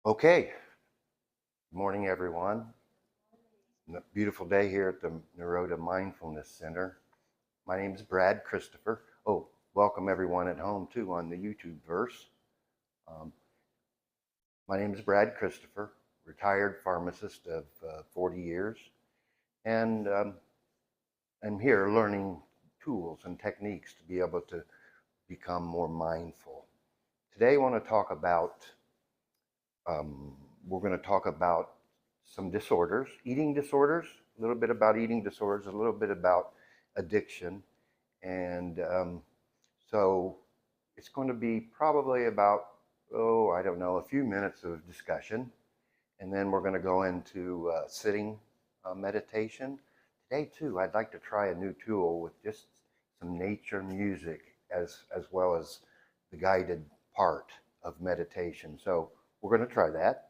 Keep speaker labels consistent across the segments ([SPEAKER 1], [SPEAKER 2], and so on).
[SPEAKER 1] Okay, good morning everyone. Beautiful day here at the Nirodha Mindfulness Center. My name is Brad Christopher. Oh, welcome everyone at home too on the YouTube verse. Um, my name is Brad Christopher, retired pharmacist of 40 years, and I'm here learning tools and techniques to be able to become more mindful. Today I want to talk about we're going to talk about some disorders, eating disorders, a little bit about eating disorders, a little bit about addiction. And so it's going to be probably about, I don't know, a few minutes of discussion. And then we're going to go into sitting meditation. Today, too, I'd like to try a new tool with just some nature music as well as the guided part of meditation. So we're going to try that.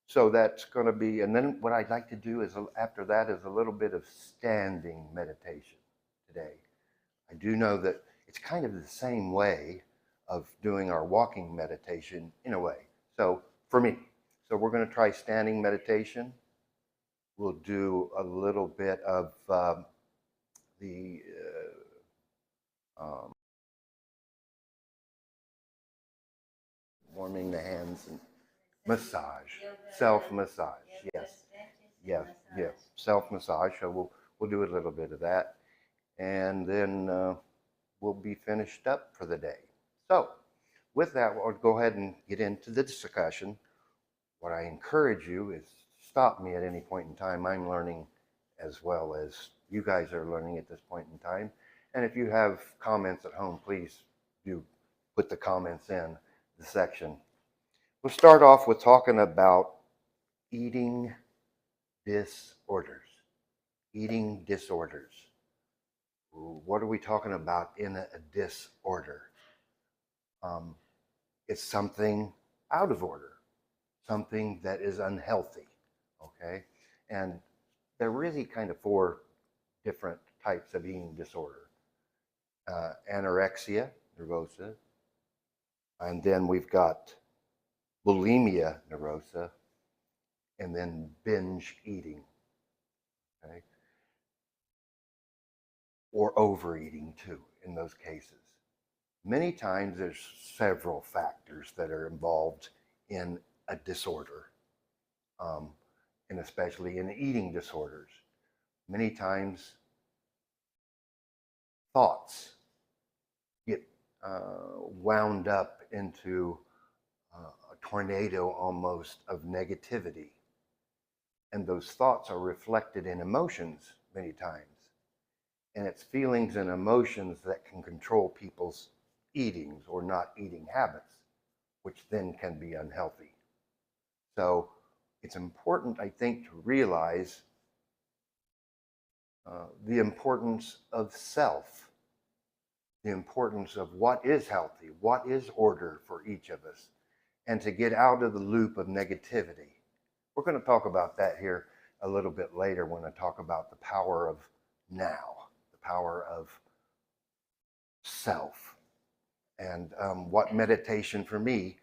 [SPEAKER 1] So that's going to be, and then what I'd like to do is after that is a little bit of standing meditation today. I do know that it's kind of the same way of doing our walking meditation in a way. So for me, so we're going to try standing meditation. We'll do a little bit of the warming the hands and massage, self-massage. Yes, yes, self-massage. So we'll do a little bit of that, and then we'll be finished up for the day. So with that, we'll go ahead and get into the discussion. What I encourage you is stop me at any point in time. I'm learning as well as you guys are learning at this point in time. And if you have comments at home, please do put the comments in the section. We'll start off with talking about eating disorders. Eating disorders. What are we talking about in a disorder? It's something out of order, something that is unhealthy, okay? And there are really kind of four different types of eating disorder. Anorexia nervosa, and then we've got bulimia nervosa, and then binge eating, okay? Or overeating too in those cases. Many times there's several factors that are involved in a disorder, and especially in eating disorders. Many times thoughts get wound up into a tornado almost of negativity. And those thoughts are reflected in emotions many times. And it's feelings and emotions that can control people's eatings or not eating habits, which then can be unhealthy. So it's important, I think, to realize the importance of self, the importance of what is healthy, what is order for each of us, and to get out of the loop of negativity. We're going to talk about that here a little bit later when I talk about the power of now, the power of self, and what meditation for me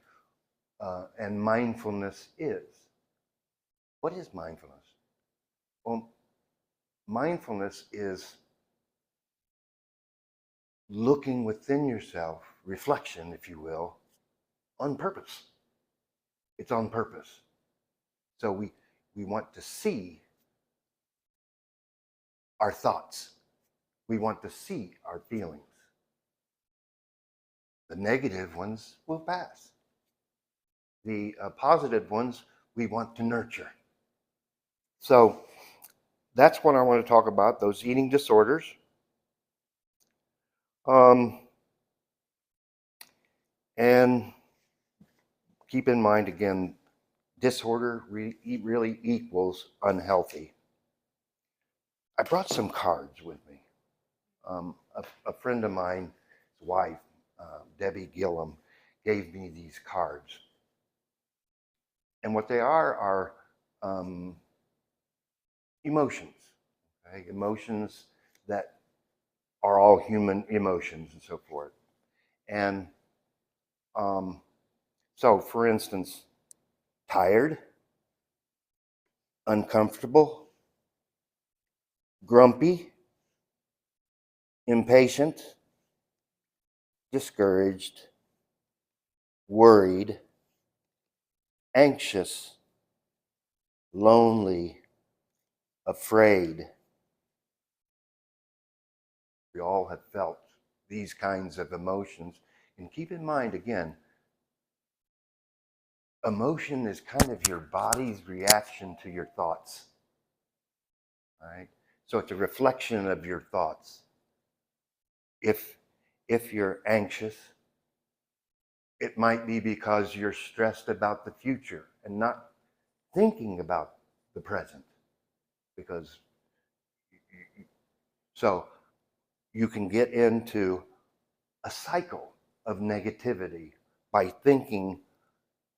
[SPEAKER 1] and mindfulness is. What is mindfulness? Well, mindfulness is looking within yourself, reflection, if you will, on purpose. It's on purpose. So we want to see our thoughts. We want to see our feelings. The negative ones will pass. The positive ones we want to nurture. So that's what I want to talk about, those eating disorders. And keep in mind, again, disorder really equals unhealthy. I brought some cards with me. A friend of mine, his wife, Debbie Gillum, gave me these cards. And what they are emotions, okay? Emotions that are all human emotions and so forth. And So, for instance, tired, uncomfortable, grumpy, impatient, discouraged, worried, anxious, lonely, afraid. We all have felt these kinds of emotions. And keep in mind, again, emotion is kind of your body's reaction to your thoughts. All right? So it's a reflection of your thoughts. If you're anxious, it might be because you're stressed about the future and not thinking about the present. Because so you can get into a cycle of negativity by thinking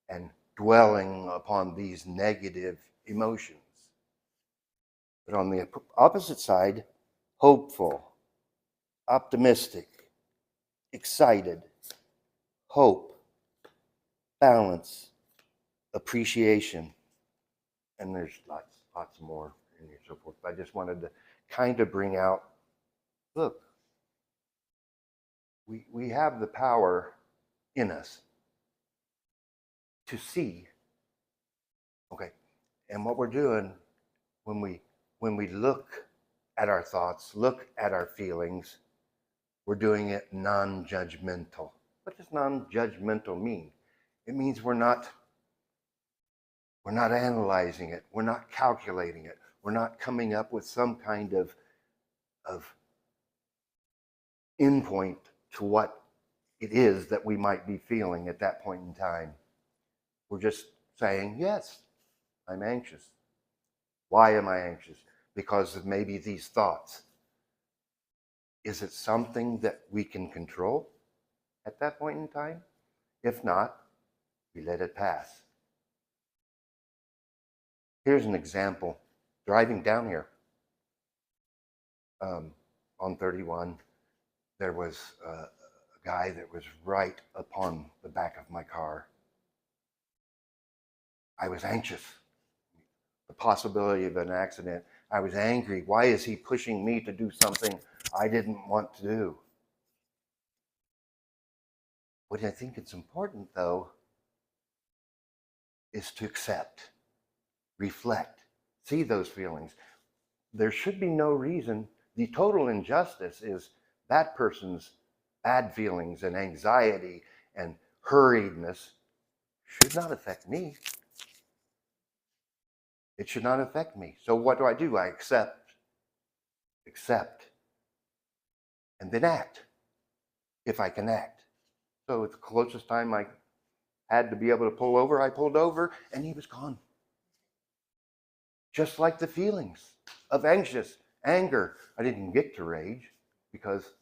[SPEAKER 1] and dwelling upon these negative emotions. But on the opposite side, hopeful, optimistic, excited, hope, balance, appreciation, and there's lots more in here, so forth. But I just wanted to kind of bring out, look, we have the power in us to see. Okay, and what we're doing when we look at our thoughts, look at our feelings, we're doing it non-judgmental. What does non-judgmental mean? It means we're not analyzing it, we're not calculating it, we're not coming up with some kind of endpoint to what it is that we might be feeling at that point in time. We're just saying, yes, I'm anxious. Why am I anxious? Because of maybe these thoughts. Is it something that we can control at that point in time? If not, we let it pass. Here's an example. Driving down here on 31, there was a guy that was right upon the back of my car. I was anxious. The possibility of an accident. I was angry. Why is he pushing me to do something I didn't want to do? What I think it's important, though, is to accept, reflect, see those feelings. There should be no reason. The total injustice is that person's bad feelings and anxiety and hurriedness should not affect me. It should not affect me. So what do? I accept, and then act, if I can act. So at the closest time I had to be able to pull over, I pulled over, and he was gone. Just like the feelings of anxious, anger. I didn't get to rage because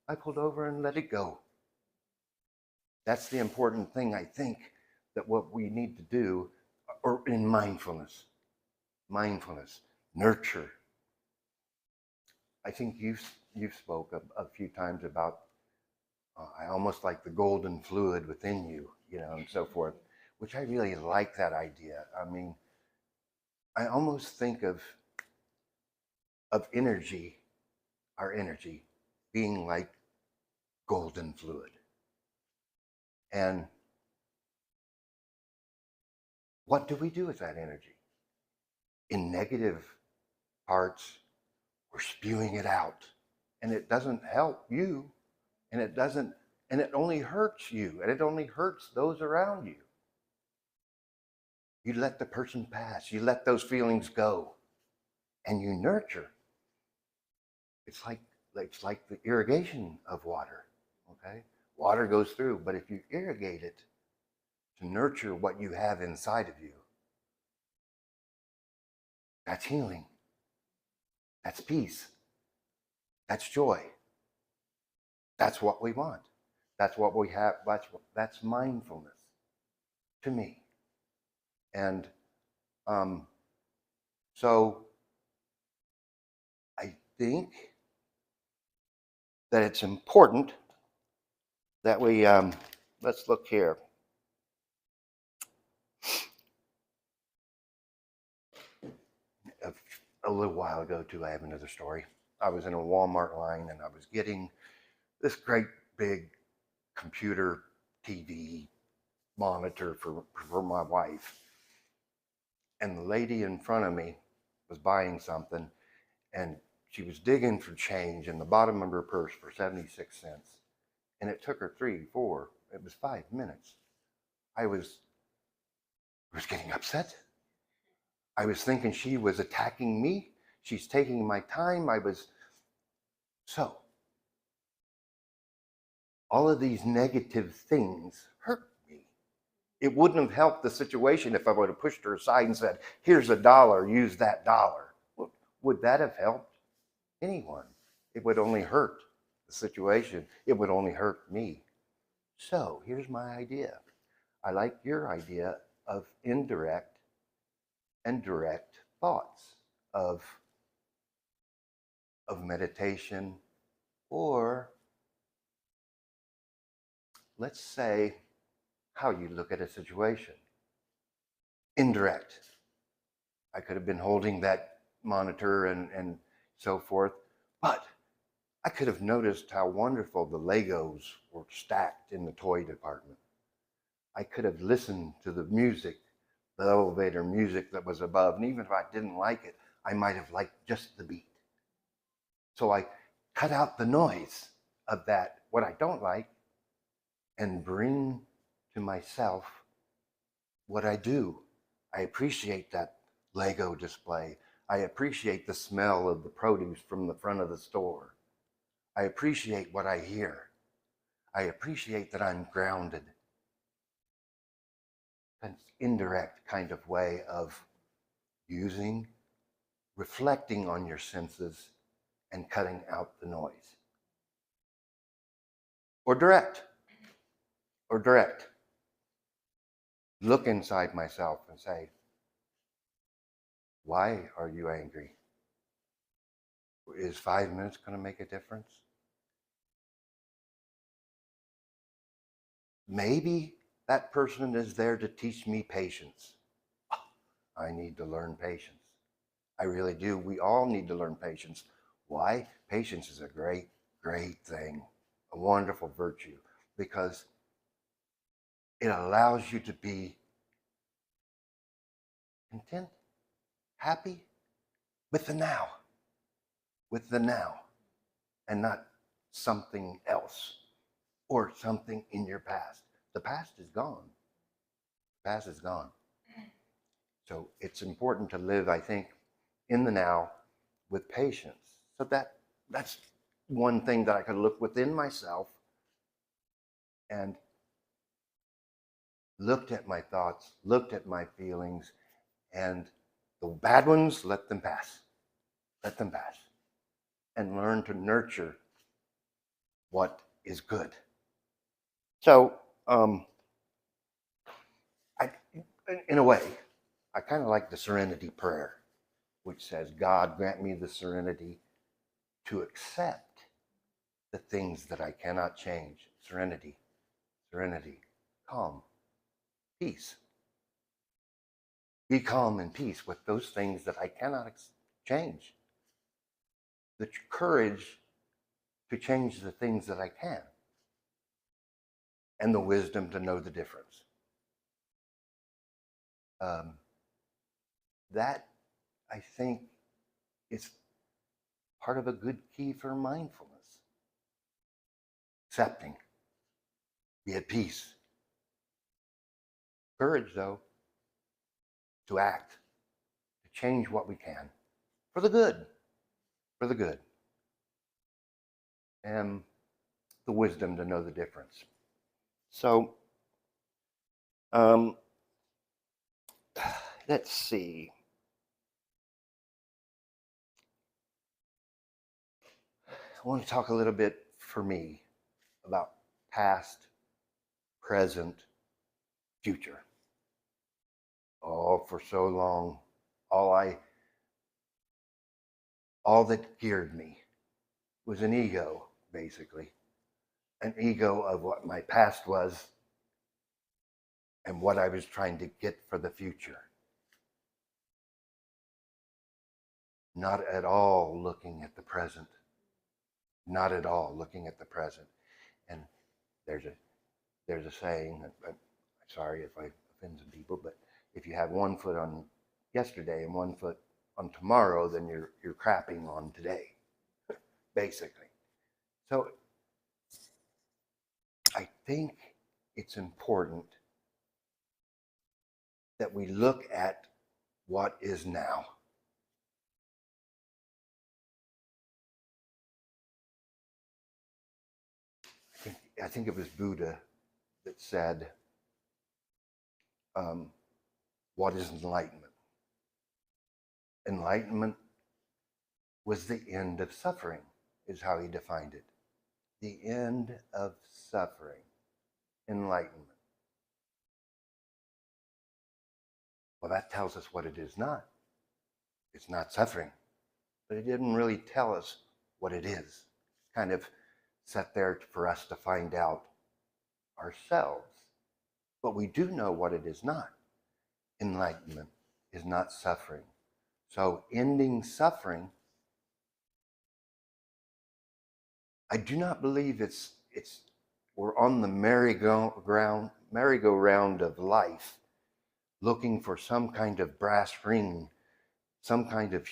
[SPEAKER 1] I pulled over and let it go. That's the important thing, I think, that what we need to do, or in mindfulness, nurture. I think you've spoke a few times about I almost like the golden fluid within you, and so forth, which I really like that idea. I mean, I almost think of energy, our energy, being like golden fluid. And what do we do with that energy? In negative parts, we're spewing it out. And it doesn't help you. And it only hurts you. And it only hurts those around you. You let the person pass. You let those feelings go. And you nurture. It's like the irrigation of water. Okay? Water goes through, but if you irrigate it to nurture what you have inside of you, that's healing. That's peace. That's joy. That's what we want. That's what we have. That's mindfulness to me. And so I think that it's important that we, let's look here. a little while ago too, I have another story. I was in a Walmart line and I was getting this great big computer TV monitor for my wife. And the lady in front of me was buying something, and she was digging for change in the bottom of her purse for 76 cents. And it took her 5 minutes. I was getting upset. I was thinking she was attacking me. She's taking my time. So all of these negative things hurt me. It wouldn't have helped the situation if I would have pushed her aside and said, here's $1, use that dollar. Would that have helped anyone? It would only hurt the situation. It would only hurt me. So here's my idea. I like your idea of indirect and direct thoughts of meditation, or let's say how you look at a situation. Indirect. I could have been holding that monitor and so forth, but I could have noticed how wonderful the Legos were stacked in the toy department. I could have listened to the music, the elevator music that was above, and even if I didn't like it, I might have liked just the beat. So I cut out the noise of that, what I don't like, and bring to myself what I do. I appreciate that Lego display. I appreciate the smell of the produce from the front of the store. I appreciate what I hear. I appreciate that I'm grounded. An indirect kind of way of reflecting on your senses and cutting out the noise. Or direct. Look inside myself and say, why are you angry? Is 5 minutes going to make a difference? Maybe that person is there to teach me patience. I need to learn patience. I really do. We all need to learn patience. Why? Patience is a great, great thing, a wonderful virtue, because it allows you to be content, happy with the now, and not something else or something in your past. The past is gone. The past is gone. So it's important to live, I think, in the now with patience. So that's one thing that I could look within myself and looked at my thoughts, looked at my feelings, and the bad ones, let them pass. Let them pass. And learn to nurture what is good. So, in a way, I kind of like the serenity prayer, which says, God, grant me the serenity to accept the things that I cannot change. Serenity, calm, peace. Be calm and peace with those things that I cannot change. The courage to change the things that I can. And the wisdom to know the difference. That, I think, is part of a good key for mindfulness. Accepting. Be at peace. Courage, though, to act, to change what we can for the good. For the good. And the wisdom to know the difference. So, let's see. I want to talk a little bit for me about past, present, future. Oh, for so long, all that geared me was an ego, basically. An ego of what my past was and what I was trying to get for the future. not at all looking at the present, not at all looking at the present. And there's a saying, I'm sorry if I offend some people, but if you have one foot on yesterday and one foot on tomorrow, then you're crapping on today, basically. So I think it's important that we look at what is now. I think it was Buddha that said, what is enlightenment? Enlightenment was the end of suffering, is how he defined it. The end of suffering, enlightenment. Well, that tells us what it is not. It's not suffering, but it didn't really tell us what it is. Kind of set there for us to find out ourselves. But we do know what it is not. Enlightenment is not suffering. So ending suffering, I do not believe we're on the merry-go-round of life, looking for some kind of brass ring, some kind of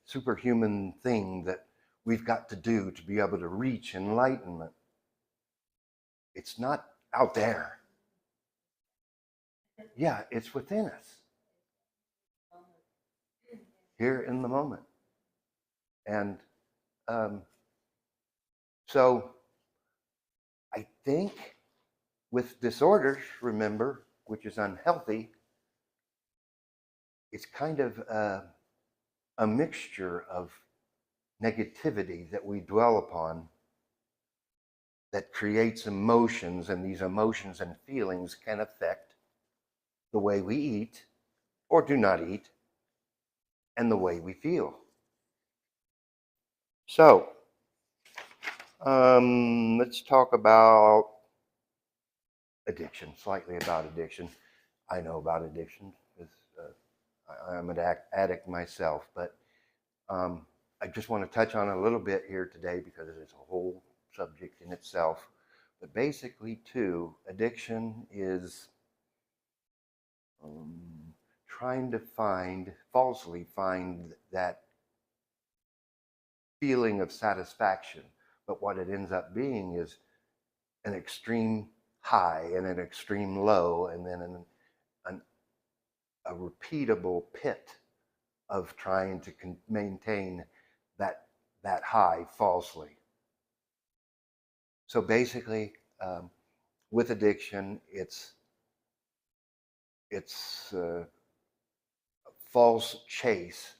[SPEAKER 1] superhuman thing that we've got to do to be able to reach enlightenment. It's not out there. Yeah, it's within us. Here in the moment. And so I think with disorders, remember, which is unhealthy, it's kind of a mixture of negativity that we dwell upon that creates emotions, and these emotions and feelings can affect the way we eat or do not eat and the way we feel. So, let's talk about addiction, slightly about addiction. I know about addiction because I'm an addict myself, but I just want to touch on it a little bit here today because it's a whole subject in itself. But basically, too, addiction is trying to falsely find that feeling of satisfaction. But what it ends up being is an extreme high and an extreme low, and then a repeatable pit of trying to maintain that high falsely. So basically, with addiction, it's a false chase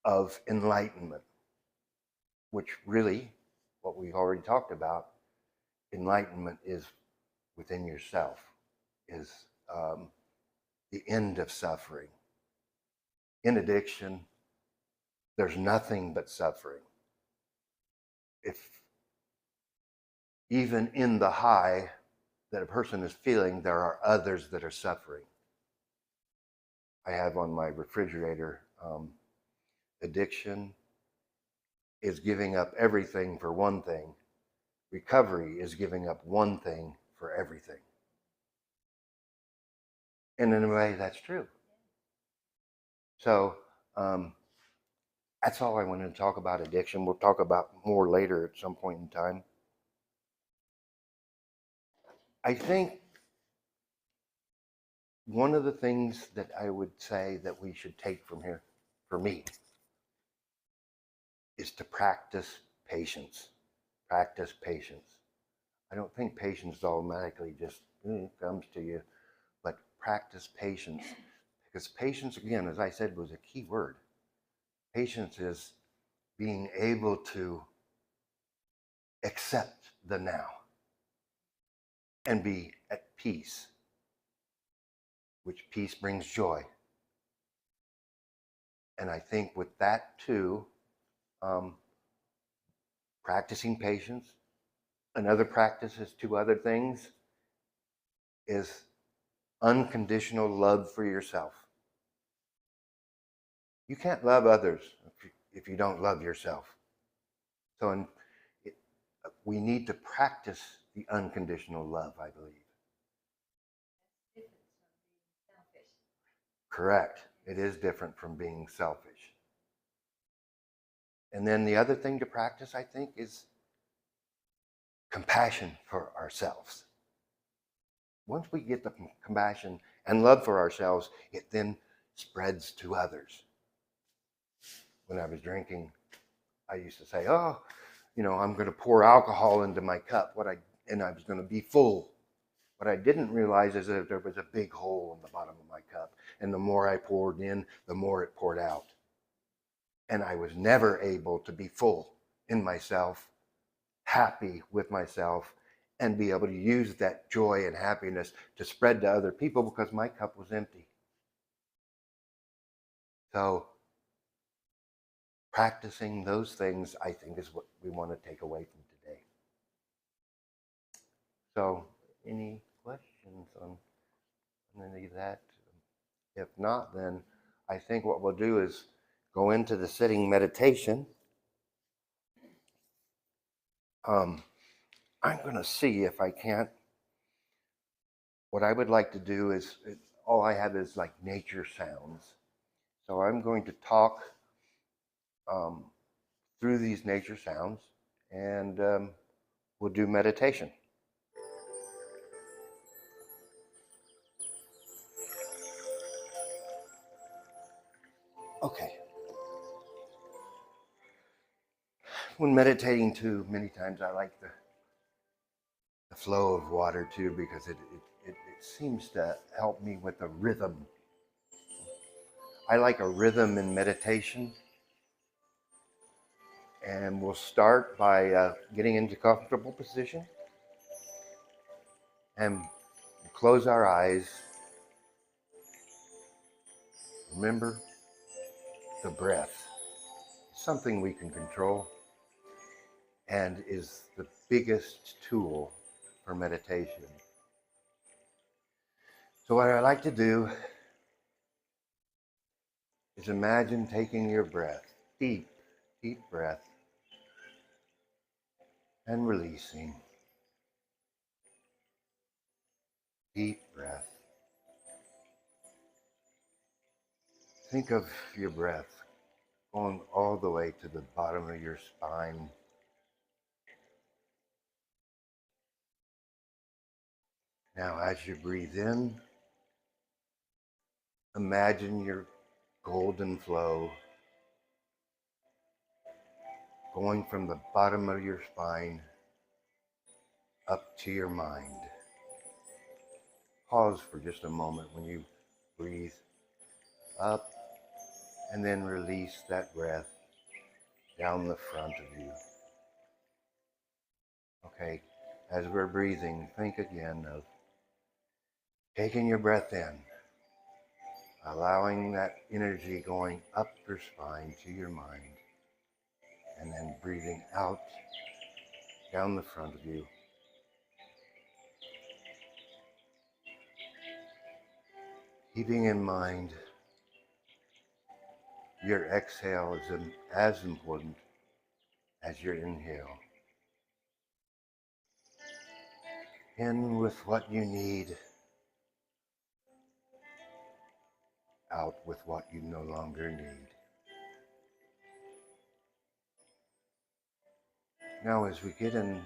[SPEAKER 1] of enlightenment, which really, what we've already talked about, enlightenment is within yourself, is the end of suffering. In addiction, there's nothing but suffering. If even in the high that a person is feeling, there are others that are suffering. I have on my refrigerator, addiction is giving up everything for one thing. Recovery is giving up one thing for everything. And in a way, that's true. So that's all I wanted to talk about addiction. We'll talk about more later at some point in time. I think one of the things that I would say that we should take from here, for me, is to practice patience. Practice patience. I don't think patience automatically just comes to you, but practice patience. Because patience, again, as I said, was a key word. Patience is being able to accept the now and be at peace, which peace brings joy. And I think with that too, practicing patience, another practice is two other things, is unconditional love for yourself. You can't love others if you don't love yourself. So we need to practice the unconditional love, I believe. Correct. It is different from being selfish. And then the other thing to practice, I think, is compassion for ourselves. Once we get the compassion and love for ourselves, it then spreads to others. When I was drinking, I used to say, oh, I'm going to pour alcohol into my cup, and I was going to be full. What I didn't realize is that there was a big hole in the bottom of my cup, and the more I poured in, the more it poured out. And I was never able to be full in myself, happy with myself, and be able to use that joy and happiness to spread to other people because my cup was empty. So practicing those things, I think, is what we want to take away from today. So any questions on any of that? If not, then I think what we'll do is go into the sitting meditation. I'm going to see if I can't. What I would like to do is, all I have is like nature sounds. So I'm going to talk through these nature sounds, and we'll do meditation. Okay. When meditating too, many times I like the flow of water too, because it seems to help me with a rhythm. I like a rhythm in meditation. And we'll start by getting into a comfortable position and close our eyes. Remember, the breath is something we can control and is the biggest tool for meditation. So what I like to do is imagine taking your breath, deep breath, and releasing. Deep breath. Think of your breath going all the way to the bottom of your spine. Now, as you breathe in, imagine your golden flow going from the bottom of your spine up to your mind. Pause for just a moment when you breathe up and then release that breath down the front of you. Okay, as we're breathing, think again of taking your breath in, allowing that energy going up your spine to your mind, and then breathing out down the front of you. Keeping in mind your exhale is as important as your inhale. In with what you need, out with what you no longer need. Now as we get in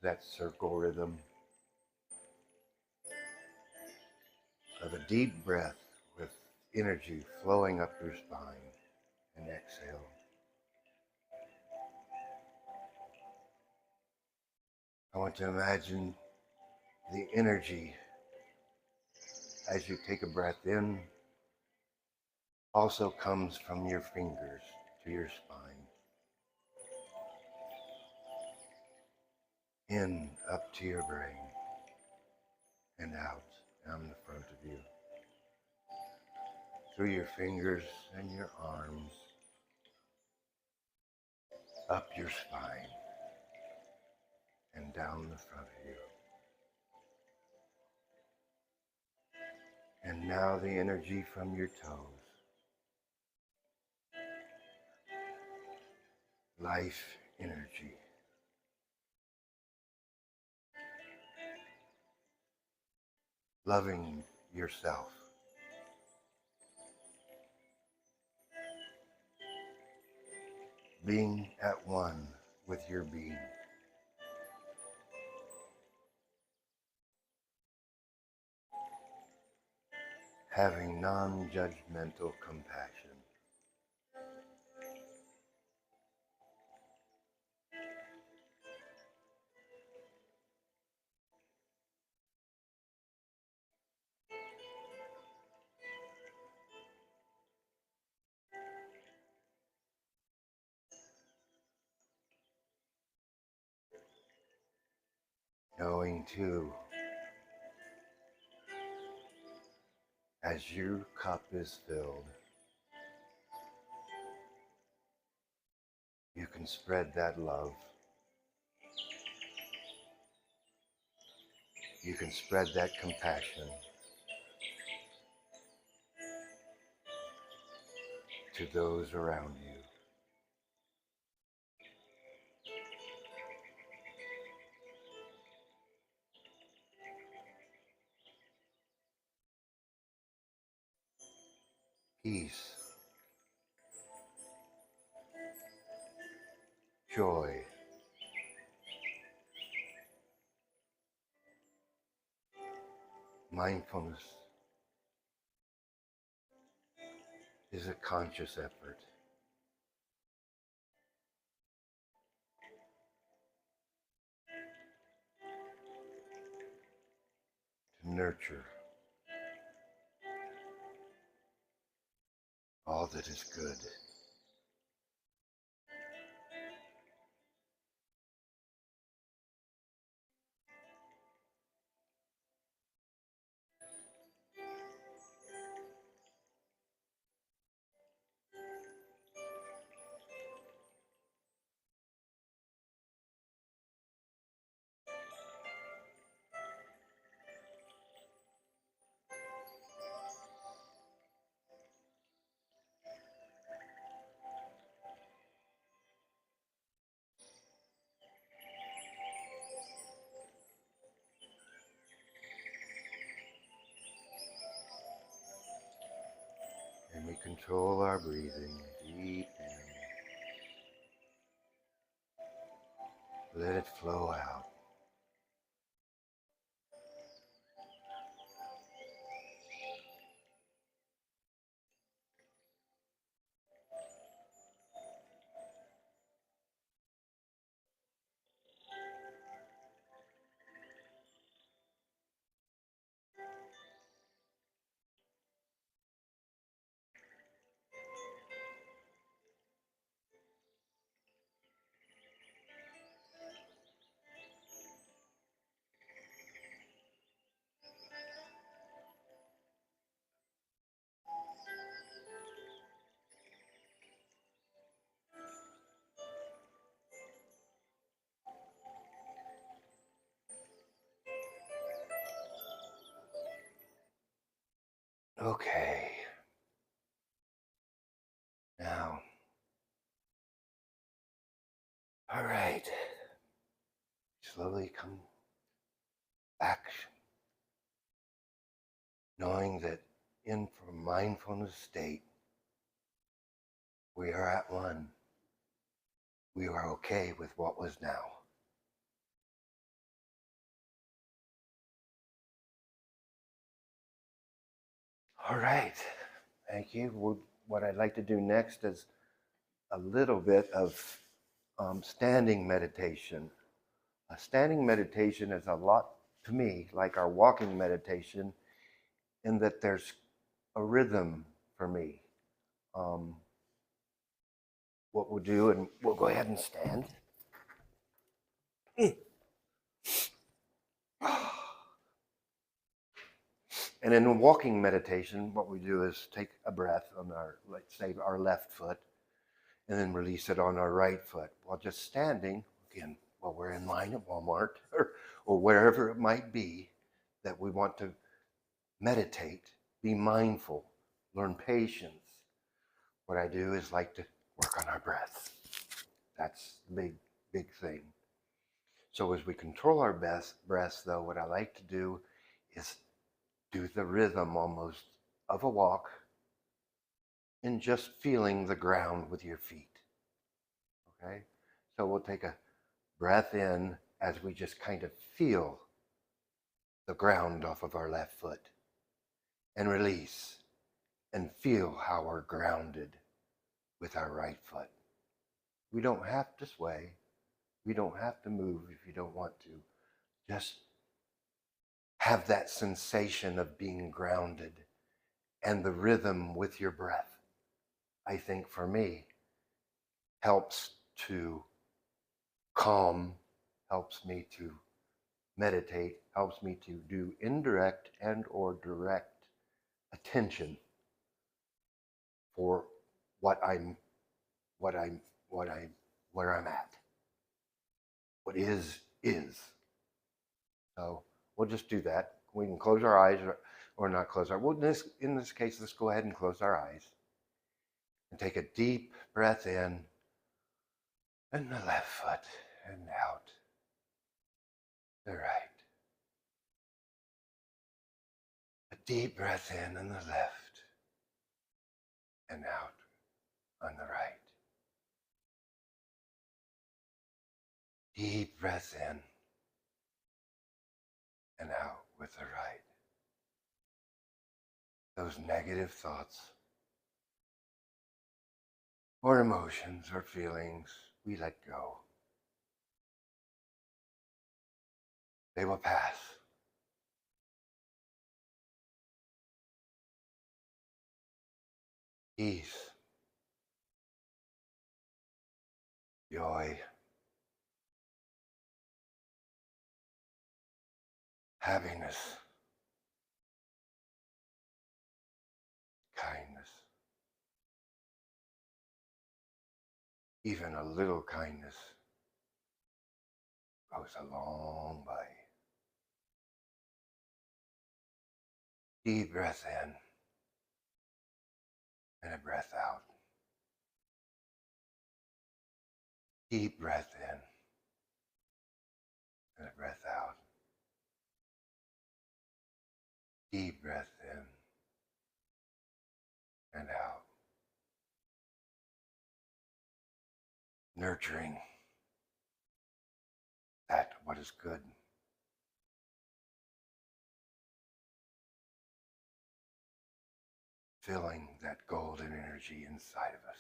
[SPEAKER 1] that circle rhythm of a deep breath with energy flowing up your spine, and exhale. I want to imagine the energy as you take a breath in also comes from your fingers to your spine. In, up to your brain, and out, down the front of you. Through your fingers and your arms, up your spine, and down the front of you. And now the energy from your toes life energy. Loving yourself. Being at one with your being. Having non-judgmental compassion. Knowing too, as your cup is filled, you can spread that love. You can spread that compassion to those around you. Peace, joy, mindfulness is a conscious effort. To nurture all that is good. And we control our breathing deep in. Let it flow out. Okay. Now, all right. Slowly come back, knowing that in for mindfulness state, we are at one. We are okay with what was now. All right. Thank you. What I'd like to do next is a little bit of standing meditation. A standing meditation is a lot, to me, like our walking meditation, in that there's a rhythm for me. What we'll do, and we'll go ahead and stand. And in walking meditation, what we do is take a breath on our, let's say, our left foot, and then release it on our right foot while just standing, again, while we're in line at Walmart or wherever it might be that we want to meditate, be mindful, learn patience. What I do is like to work on our breath. That's the big thing. So as we control our breaths, though, what I like to do is do the rhythm almost of a walk and just feeling the ground with your feet. Okay? So we'll take a breath in as we just kind of feel the ground off of our left foot, and release and feel how we're grounded with our right foot. We don't have to sway. We don't have to move if you don't want to. Just have that sensation of being grounded and the rhythm with your breath. I think for me, helps to calm, helps me to meditate, helps me to do indirect and or direct attention for where I'm at. What is. So we'll just do that. We can close our eyes or not close our. Well, in this case, let's go ahead and close our eyes and take a deep breath in, and the left foot, and out the right. A deep breath in on the left and out on the right. Deep breath in and out with the right. Those negative thoughts or emotions or feelings, we let go. They will pass. Peace, joy, happiness, kindness. Even a little kindness goes a long way. Deep breath in and a breath out. Deep breath in and a breath out. Deep breath in and out. Nurturing that what is good. Filling that golden energy inside of us.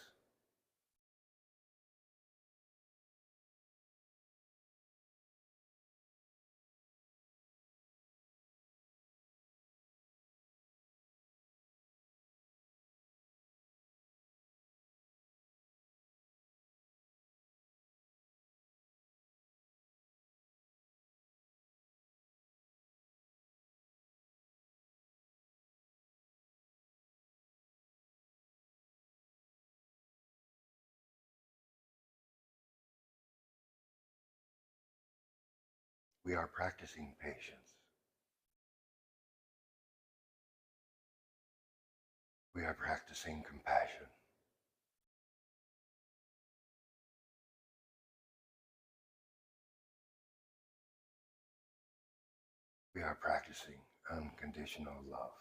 [SPEAKER 1] We are practicing patience. We are practicing compassion. We are practicing unconditional love.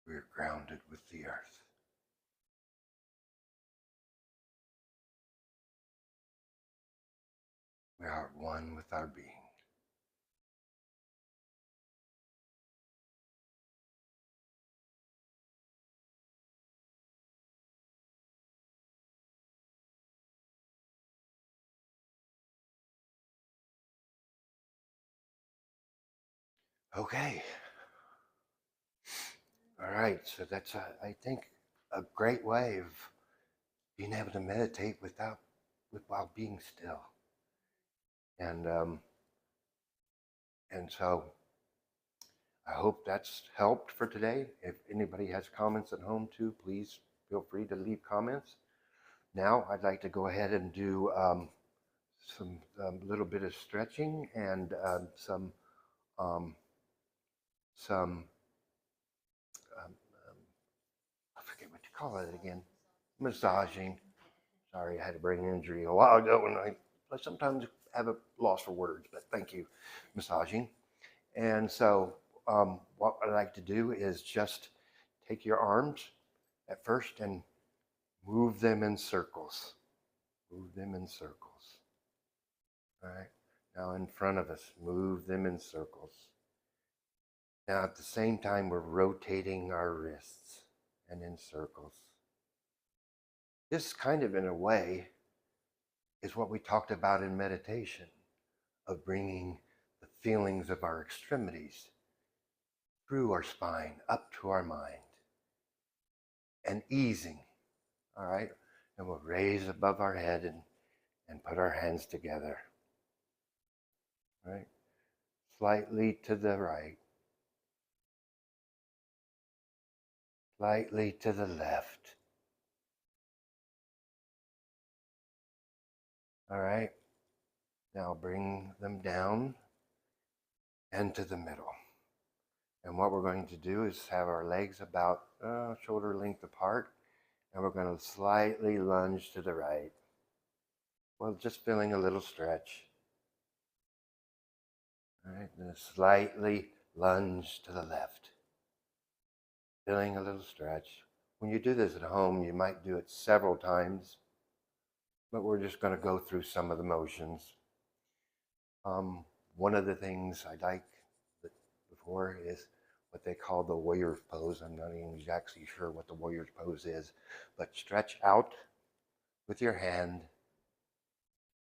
[SPEAKER 1] We are grounded with the earth. We are one with our being. Okay. All right. So that's, I think, a great way of being able to meditate while being still. And And so I hope that's helped for today. If anybody has comments at home too, please feel free to leave comments. Now I'd like to go ahead and do some little bit of stretching and some um, I forget what you call it again, massaging. Sorry, I had a brain injury a while ago, and I sometimes have a loss for words, but thank you, massaging. And so what I like to do is just take your arms at first and move them in circles. Move them in circles. All right. Now in front of us, move them in circles. Now at the same time, we're rotating our wrists and in circles. This kind of, in a way, is what we talked about in meditation, of bringing the feelings of our extremities through our spine, up to our mind, and easing, all right? And we'll raise above our head and put our hands together, right? Slightly to the right, slightly to the left, all right? Now bring them down and to the middle. And what we're going to do is have our legs about shoulder length apart, and we're going to slightly lunge to the right. Well, just feeling a little stretch. All right, then slightly lunge to the left. Feeling a little stretch. When you do this at home, you might do it several times, but we're just going to go through some of the motions. One of the things I like before is what they call the warrior's pose. I'm not even exactly sure what the warrior's pose is, but stretch out with your hand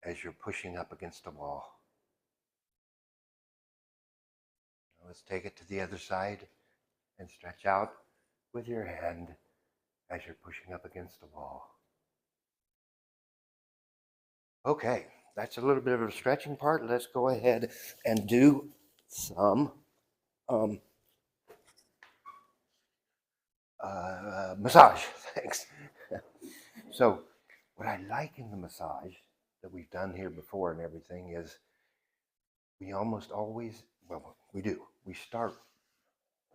[SPEAKER 1] as you're pushing up against a wall. Now let's take it to the other side and stretch out with your hand as you're pushing up against the wall. Okay, that's a little bit of a stretching part. Let's go ahead and do some massage. Thanks. So what I like in the massage that we've done here before and everything is we almost always, well, we do. We start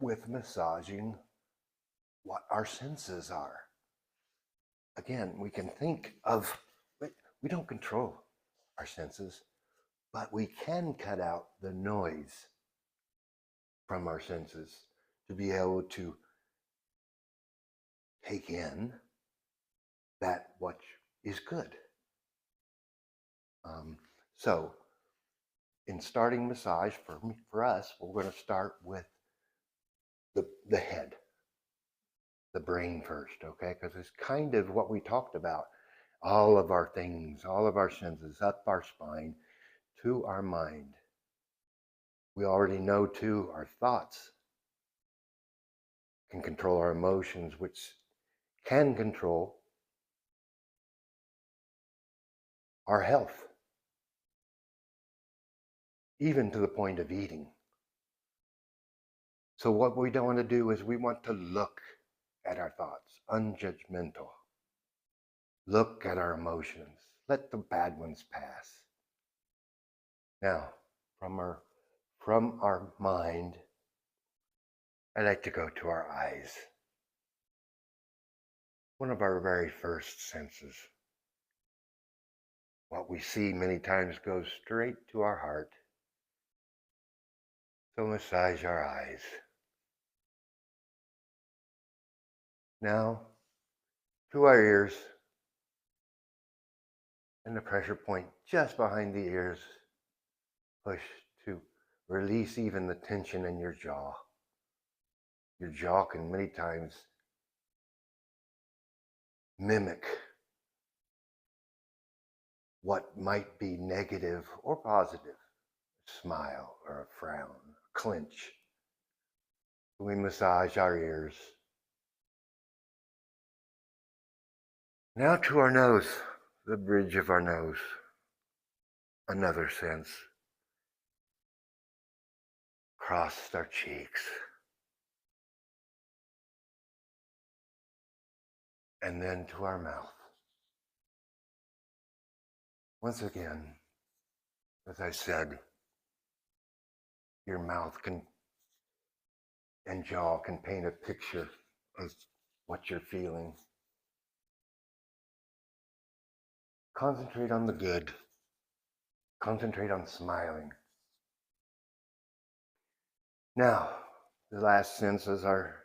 [SPEAKER 1] with massaging what our senses are. Again, we can think of, we don't control our senses, but we can cut out the noise from our senses to be able to take in that what is good. So in starting massage, for us, we're going to start with the head, the brain first, okay? Because it's kind of what we talked about. All of our things, all of our senses, up our spine, to our mind. We already know too, our thoughts can control our emotions, which can control our health, even to the point of eating. So what we don't want to do is we want to look at our thoughts, unjudgmental. Look at our emotions. Let the bad ones pass. Now, from our mind, I like to go to our eyes. One of our very first senses. What we see many times goes straight to our heart. So massage our eyes. Now, to our ears, and the pressure point just behind the ears. Push to release even the tension in your jaw. Your jaw can many times mimic what might be negative or positive. A smile or a frown, a clench. We massage our ears. Now to our nose, the bridge of our nose. Another sense. across our cheeks. And then to our mouth. Once again, as I said, your mouth and jaw can paint a picture of what you're feeling. Concentrate on the good. Concentrate on smiling. Now, the last sense is our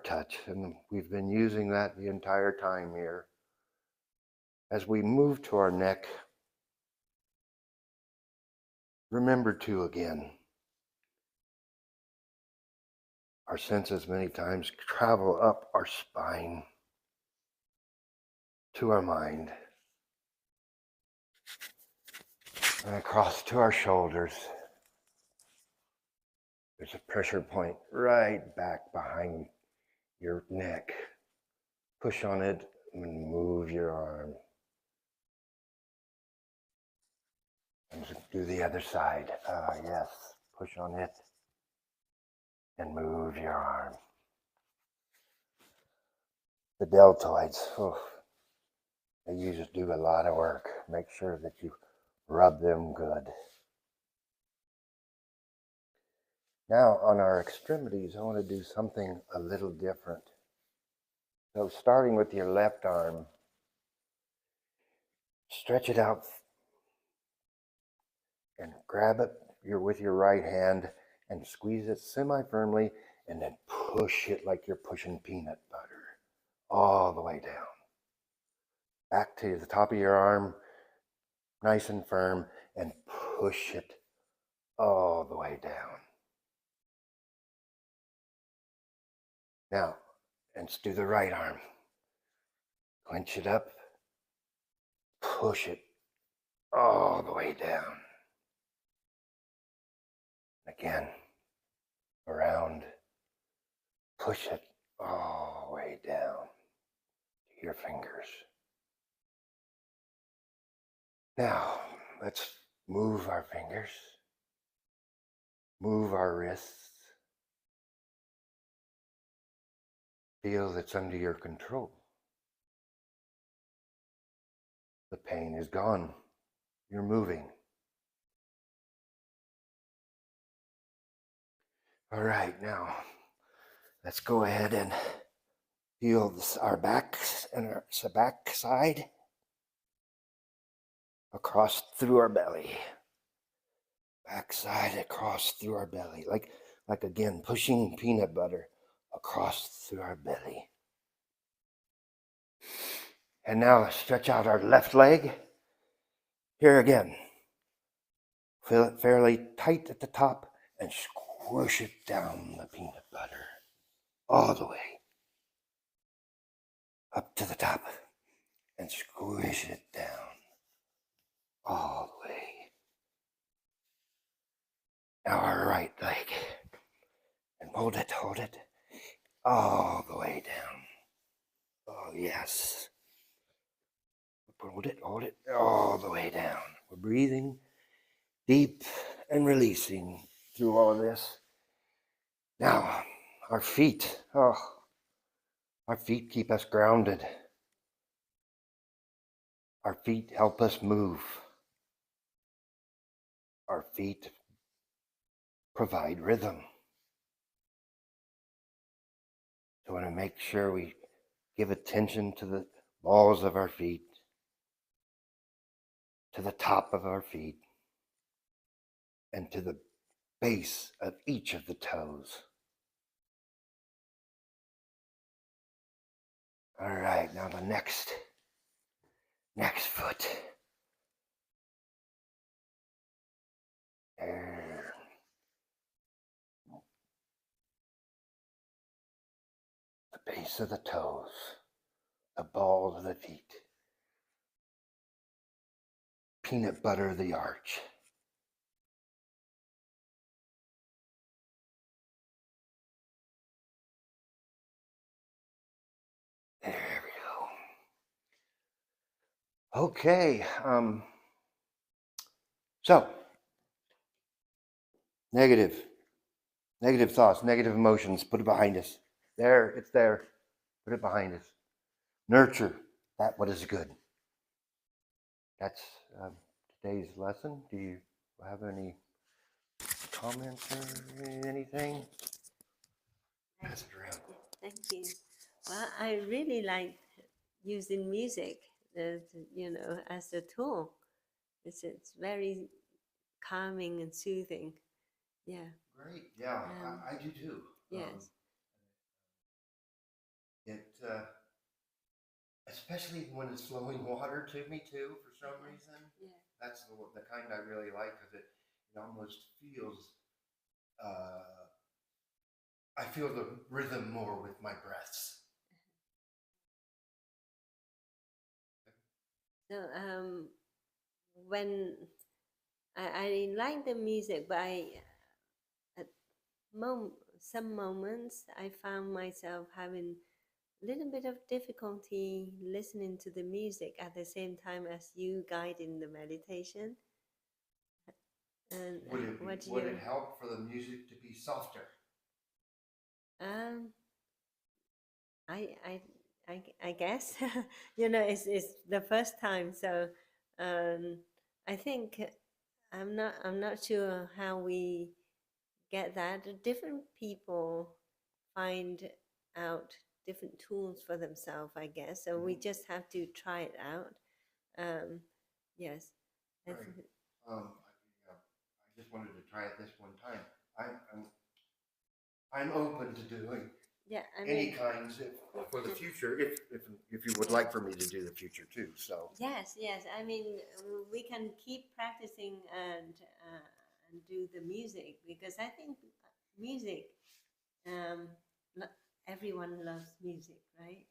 [SPEAKER 1] touch, and we've been using that the entire time here. As we move to our neck, remember to again, our senses many times travel up our spine to our mind and across to our shoulders. There's a pressure point right back behind your neck. Push on it and move your arm. And do the other side. Yes, push on it and move your arm. The deltoids, they usually do a lot of work. Make sure that you rub them good. Now on our extremities, I want to do something a little different. So starting with your left arm, stretch it out and grab it with your right hand and squeeze it semi-firmly and then push it like you're pushing peanut butter all the way down. Back to the top of your arm, nice and firm, and push it all the way down. Now, let's do the right arm. Clench it up, push it all the way down. Again, around, push it all the way down to your fingers. Now, let's move our fingers, move our wrists. Feel that's under your control. The pain is gone. You're moving. All right, now let's go ahead and feel our backs and our back side across through our belly. Back side across through our belly. Like again, pushing peanut butter across through our belly. And now let's stretch out our left leg. Here again. Feel it fairly tight at the top and squish it down the peanut butter all the way up to the top and squish it down all the way. Now our right leg, and hold it all the way down. Oh yes. Hold it all the way down. We're breathing deep and releasing through all of this. Now, our feet, our feet keep us grounded. Our feet help us move. Our feet provide rhythm. So we want to make sure we give attention to the balls of our feet, to the top of our feet, and to the base of each of the toes. All right, now the next foot. There. The base of the toes, the balls of the feet. Peanut butter the arch. There we go. Okay. So, negative. Negative thoughts, negative emotions, put it behind us. There, it's there. Put it behind us. Nurture that what is good. That's today's lesson. Do you have any comments or anything? Pass it around.
[SPEAKER 2] Thank you. Well, I really like using music, as a tool. It's very calming and soothing. Yeah.
[SPEAKER 1] Great. Yeah, I do too.
[SPEAKER 2] Yes.
[SPEAKER 1] It especially when it's flowing water to me too, for some reason.
[SPEAKER 2] Yeah.
[SPEAKER 1] That's the kind I really like because it almost feels. I feel the rhythm more with my breaths.
[SPEAKER 2] So when I like the music, but at some moments I found myself having a little bit of difficulty listening to the music at the same time as you guiding the meditation. And
[SPEAKER 1] Would it help for the music to be softer?
[SPEAKER 2] Um, I I I guess it's the first time, so um, I think I'm not sure how we get that. Different people find out different tools for themselves, I guess. So we just have to try it out. Yes.
[SPEAKER 1] Right. I just wanted to try it this one time. I'm I'm open to doing any kinds for the future if you would like for me to do the future too. So
[SPEAKER 2] yes, I mean, we can keep practicing and do the music, because I think music, um, everyone loves music, right?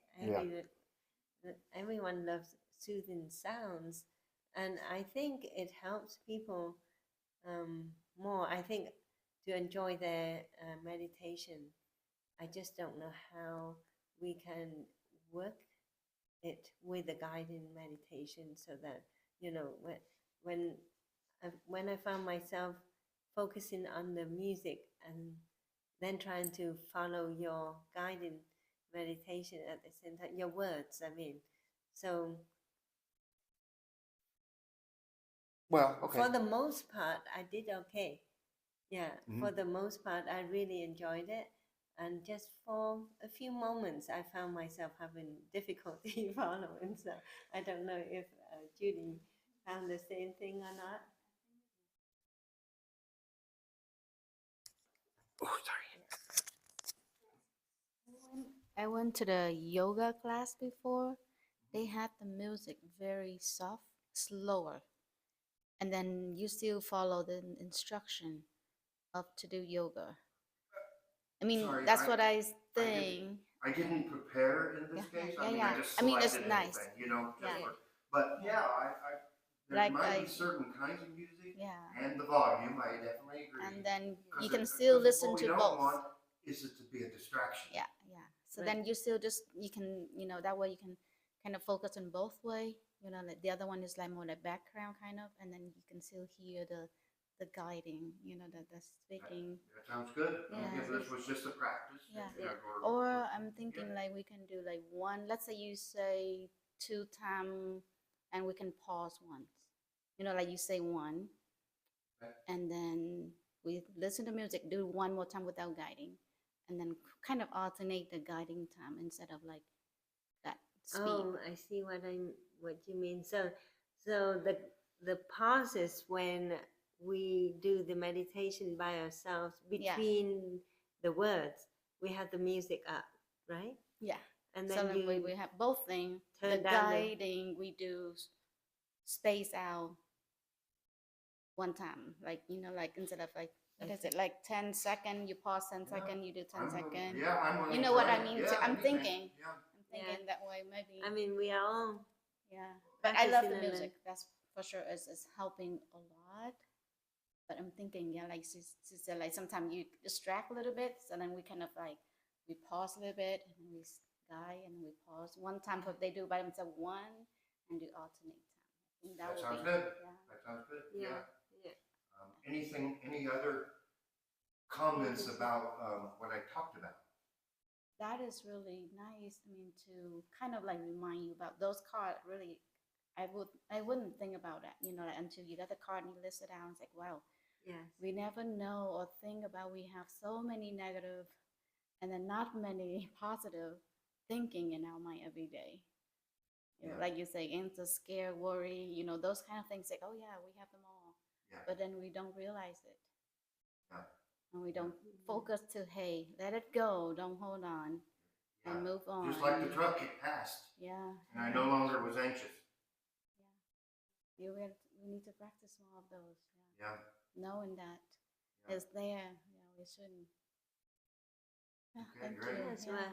[SPEAKER 2] Everyone loves soothing sounds, and I think it helps people more. I think to enjoy their meditation. I just don't know how we can work it with the guided meditation, so that when when I found myself focusing on the music and then trying to follow your guided meditation at the same time, your words, I mean. So
[SPEAKER 1] well, okay.
[SPEAKER 2] for the most part I did okay. Yeah, for the most part I really enjoyed it, and just for a few moments I found myself having difficulty following. So I don't know if Judy found the same thing or not.
[SPEAKER 1] Oh, sorry.
[SPEAKER 3] I went to the yoga class before. They had the music very soft, slower, and then you still follow the instruction of to do yoga. I mean,
[SPEAKER 1] Sorry,
[SPEAKER 3] that's what I think.
[SPEAKER 1] I didn't prepare in this case. I mean, I just
[SPEAKER 3] I mean, it's
[SPEAKER 1] selected
[SPEAKER 3] nice.
[SPEAKER 1] anything, just
[SPEAKER 3] Yeah.
[SPEAKER 1] for. But yeah, there
[SPEAKER 3] Like
[SPEAKER 1] might be
[SPEAKER 3] I,
[SPEAKER 1] certain kinds of music
[SPEAKER 3] yeah.
[SPEAKER 1] and the volume. I definitely agree.
[SPEAKER 3] And then you
[SPEAKER 1] 'Cause
[SPEAKER 3] can still listen
[SPEAKER 1] what we
[SPEAKER 3] to
[SPEAKER 1] don't
[SPEAKER 3] both.
[SPEAKER 1] want is it to be a distraction.
[SPEAKER 3] Yeah. So
[SPEAKER 2] Right.
[SPEAKER 3] then you still you can, that way you can kind of focus on both way. Like the other one is like more the background kind of, and then you can still hear the guiding, the speaking.
[SPEAKER 1] That sounds good.
[SPEAKER 3] Yeah.
[SPEAKER 1] If this was just a practice.
[SPEAKER 3] Yeah.
[SPEAKER 2] Yeah.
[SPEAKER 3] Or I'm thinking like we can do like one, let's say you say 2 times and we can pause once. Like you say one, and then we listen to music, do one more time without guiding, and then kind of alternate the guiding time instead of like that speed.
[SPEAKER 2] Oh, I see what you mean. So the pauses when we do the meditation by ourselves between the words, we have the music up, right?
[SPEAKER 3] Yeah.
[SPEAKER 2] And
[SPEAKER 3] So
[SPEAKER 2] then
[SPEAKER 3] then we have both things. The guiding we do space out one time, like like instead of like what is it, like 10 seconds, you pause 10 seconds, you do 10 seconds.
[SPEAKER 1] Yeah, I'm
[SPEAKER 3] you know what I mean.
[SPEAKER 1] Yeah,
[SPEAKER 3] I'm thinking
[SPEAKER 2] Yeah.
[SPEAKER 3] that way maybe.
[SPEAKER 2] I mean, we are all
[SPEAKER 3] but I love the
[SPEAKER 2] practicing
[SPEAKER 3] music. That's for sure is helping a lot. But I'm thinking, like she said, like sometimes you distract a little bit, so then we kind of like we pause a little bit and then we guide and we pause one time. If they do by themselves one and do alternate time. I think that
[SPEAKER 1] sounds
[SPEAKER 3] would be
[SPEAKER 1] good. That sounds good. Yeah.
[SPEAKER 2] Yeah.
[SPEAKER 1] Any other comments about what I talked about.
[SPEAKER 3] That is really nice. I mean, to kind of like remind you about those cards. Really, I wouldn't think about that. You know, like, until you got the card and you list it down. It's like, wow,
[SPEAKER 2] Yes.
[SPEAKER 3] we never know or think about. We have so many negative, and then not many positive thinking in our mind every day. You know,
[SPEAKER 1] Yeah.
[SPEAKER 3] like you say, answer, scare, worry. You know, those kind of things. Like, oh yeah, we have them all,
[SPEAKER 1] Yeah.
[SPEAKER 3] but then we don't realize it.
[SPEAKER 1] Yeah.
[SPEAKER 3] And we don't focus to, hey, let it go, don't hold on, and move on.
[SPEAKER 1] Just like the truck, it passed.
[SPEAKER 3] Yeah.
[SPEAKER 1] And I no longer was anxious.
[SPEAKER 3] Yeah. We need to practice more of those.
[SPEAKER 1] Yeah.
[SPEAKER 3] Knowing that it's there. Yeah, we shouldn't. Yeah,
[SPEAKER 1] Okay,
[SPEAKER 3] thank
[SPEAKER 1] great.
[SPEAKER 3] you.
[SPEAKER 2] Yes,
[SPEAKER 3] Yeah.
[SPEAKER 2] well,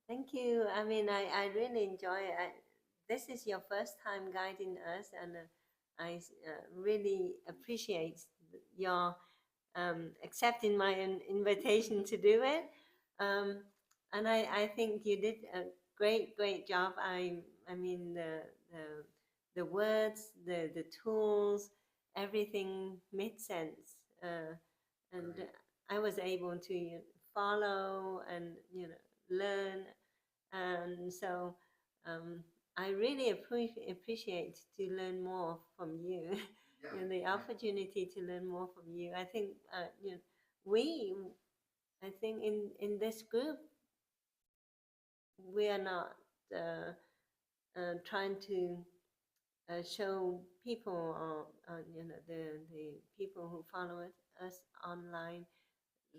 [SPEAKER 2] thank you. I mean, I really enjoy it. This is your first time guiding us, and I really appreciate your accepting my invitation to do it. And I think you did a great job. I mean, the words, the tools, everything made sense. And
[SPEAKER 1] Right.
[SPEAKER 2] I was able to follow and learn, and so I really appreciate to learn more from you.
[SPEAKER 1] Yeah.
[SPEAKER 2] The opportunity to learn more from you. I think we, I think in this group, we are not trying to show people, or the people who follow us online,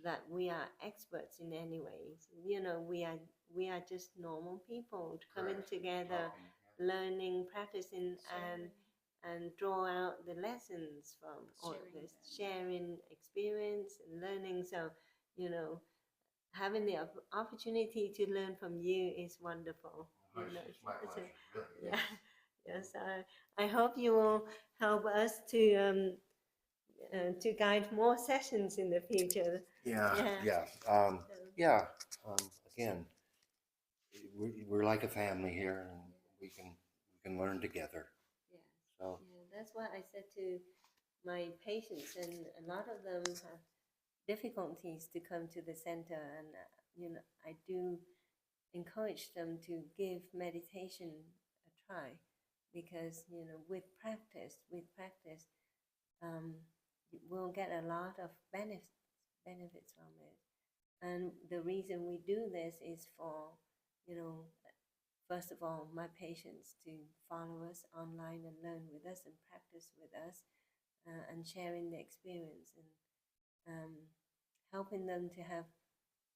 [SPEAKER 2] that we are experts in any way. We are just normal people coming
[SPEAKER 1] Correct.
[SPEAKER 2] together,
[SPEAKER 1] Talking,
[SPEAKER 2] learning, practicing,
[SPEAKER 3] Sharing.
[SPEAKER 2] and draw out the lessons from all of
[SPEAKER 3] Sharing
[SPEAKER 2] this,
[SPEAKER 3] them.
[SPEAKER 2] sharing experience and learning. So, having the opportunity to learn from you is wonderful.
[SPEAKER 1] yeah. It's my
[SPEAKER 2] So,
[SPEAKER 1] pleasure, really.
[SPEAKER 2] yeah, yes. I hope you will help us to guide more sessions in the future.
[SPEAKER 1] Yeah. Again, we're like a family here, and we can learn together.
[SPEAKER 2] Yeah.
[SPEAKER 1] So
[SPEAKER 2] Yeah, that's what I said to my patients, and a lot of them have difficulties to come to the center, and I do encourage them to give meditation a try, because with practice, we'll get a lot of benefits from it. And the reason we do this is for, first of all, my patients to follow us online and learn with us and practice with us, and sharing the experience, and helping them to have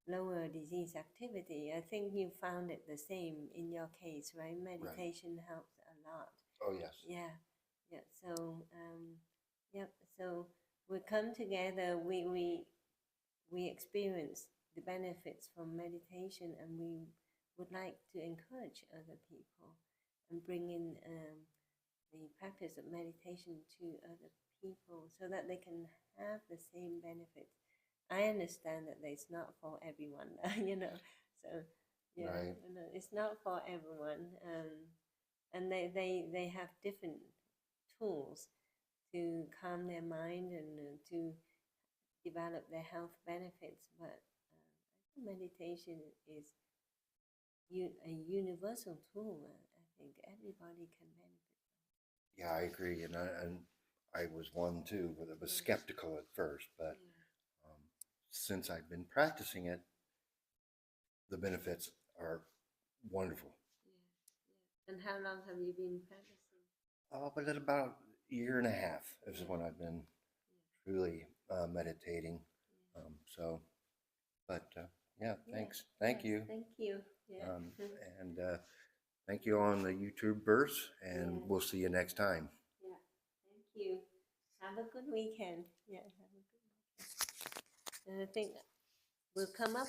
[SPEAKER 2] lower disease activity. I think you found it the same in your case, right? Meditation helps a lot.
[SPEAKER 1] oh yes.
[SPEAKER 2] Yeah. So so we come together, we experience the benefits from meditation, and we would like to encourage other people and bring in the practice of meditation to other people, so that they can have the same benefits. I understand that it's not for everyone, so yeah,
[SPEAKER 1] Right.
[SPEAKER 2] it's not for everyone, and they have different tools to calm their mind and to develop their health benefits. But meditation is a universal tool. I think everybody can benefit.
[SPEAKER 1] Yeah, I agree, and I was one too, but I was skeptical at first, but since I've been practicing it, the benefits are wonderful.
[SPEAKER 2] And how long have you been practicing?
[SPEAKER 1] But at about a year and a half is when I've been truly meditating. So, but yeah, thanks. Thank you.
[SPEAKER 2] Thank you. Yeah.
[SPEAKER 1] And thank you on the YouTubers, and we'll see you next time.
[SPEAKER 2] Yeah. Thank you. Have a good weekend. Yeah. Have a good weekend. And I think we'll come up